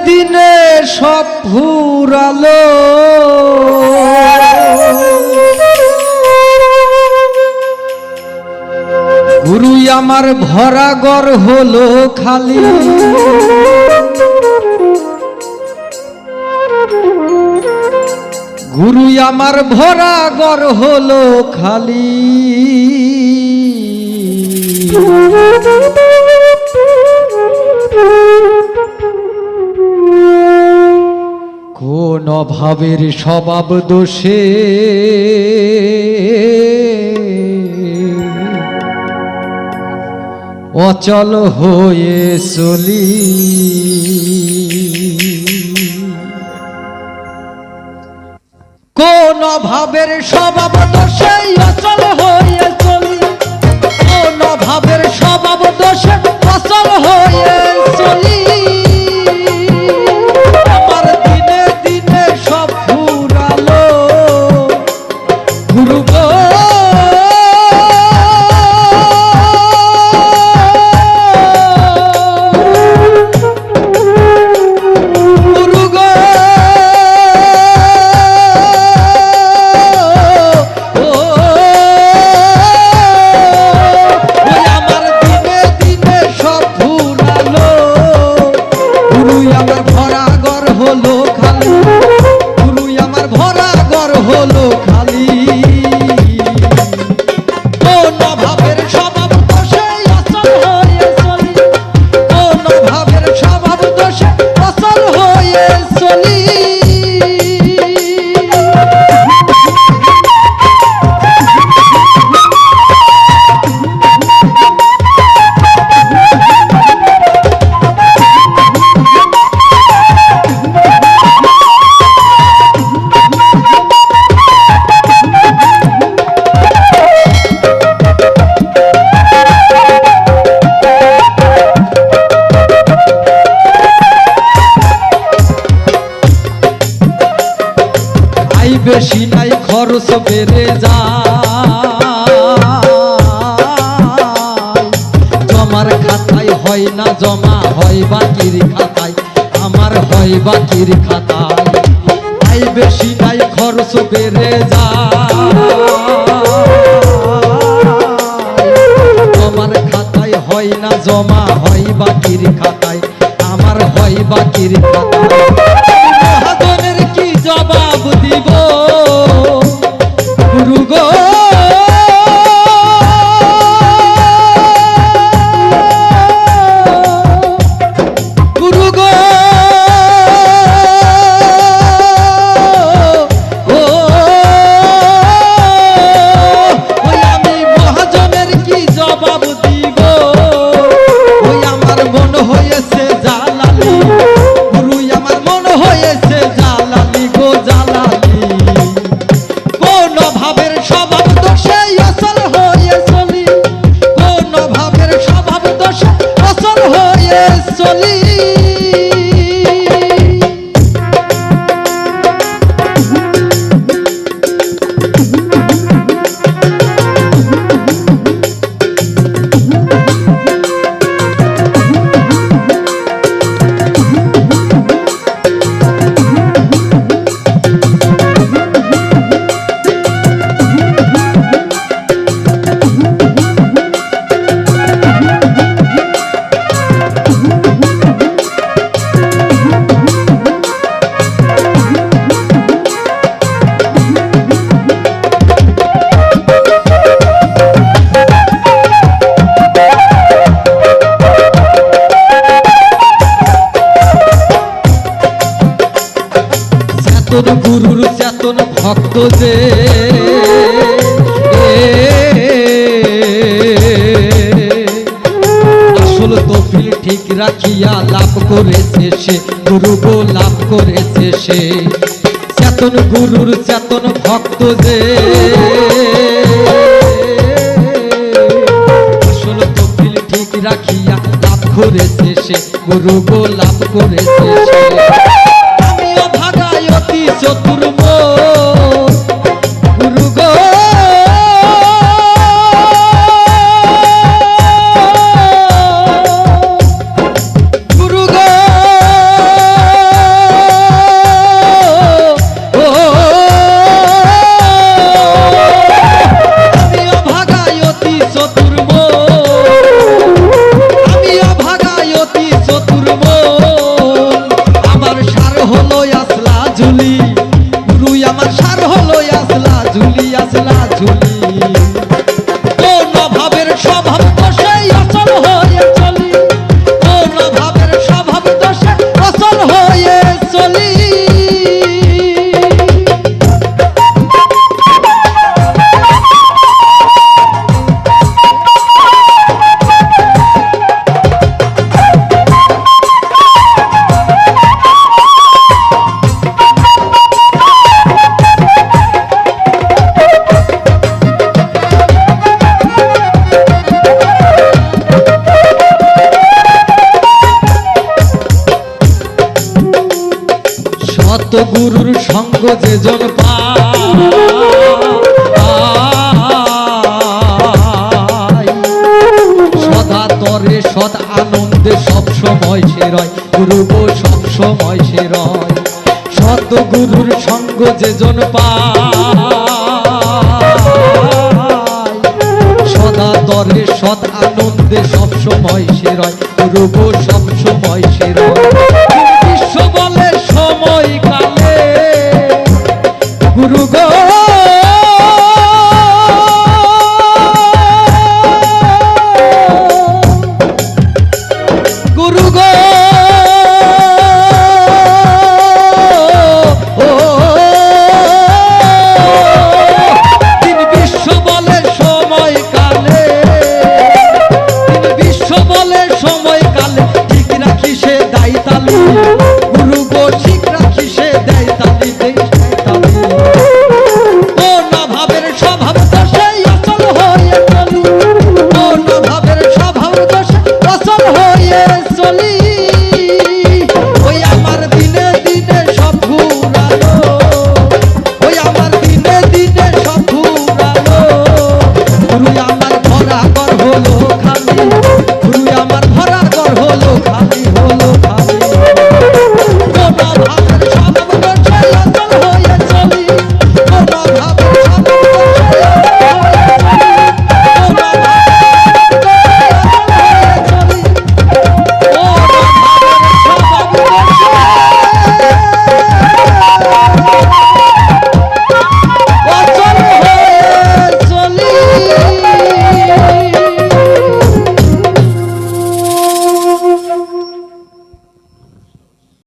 দিনে সব ফুরালো, গুরুই আমার ভরা ঘর হলো খালি। গুরুই আমার ভরা ঘর হলো খালি। কোন অভাবের স্বভাব দোষে অচল হয়ে চলি। কোন অভাবের স্বভাব দোষে অচল হয়ে চলি। কোন অভাবের স্বভাব দোষে অচল হয়ে চলি। আমার দিনে দিনে সব ফুরালো, গুরু গো বেশি নাই খরচ বেড়ে যায়। জমার খাতায় হয় না জমা, হয় বাকির খাতায়, আমার হয় বাকির খাতায়। আই বেশি নাই খরচ বেড়ে যায়। জমার খাতায় হয় না জমা, হয় বাকির খাতায়, আমার হয় বাকির খাতায়। মহাজনের কি জবাব দিব গুরু গো? গুরু গো ওই আমি মহাজনের কি জবাব দিব? ওই আমার মন হয়েছে জালালি, গুরুই আমার মন হয়েছে জালালি গো জালালি। কোন ভাবের স্বভাব দোষে অচল হয়ে চলি। কোন ভাবের স্বভাব দোষে অচল হয়ে চলি। গুরুর চেতন ভক্ত যে আসল তফিল ঠিক রাখিয়া লাভ করেছে সে, গুরু গো লাভ করেছে সে। চেতন গুরুর চেতন ভক্ত যে আসল তফিল ঠিক রাখিয়া লাভ করেছে সে, গুরু গো লাভ করেছে সে। অতি চতুর গুরু গো গুরু গো সত গুরুর সঙ্গ যেজন পায় সদা তরে সদ আনন্দে সব সময় সে রয় গুরু গো সব সময় সে রয় সত গুরুর সঙ্গ যেজন পায় সদা তরে সদ আনন্দে সব সময় সে রয় গুরু গো সব সময় সে রয়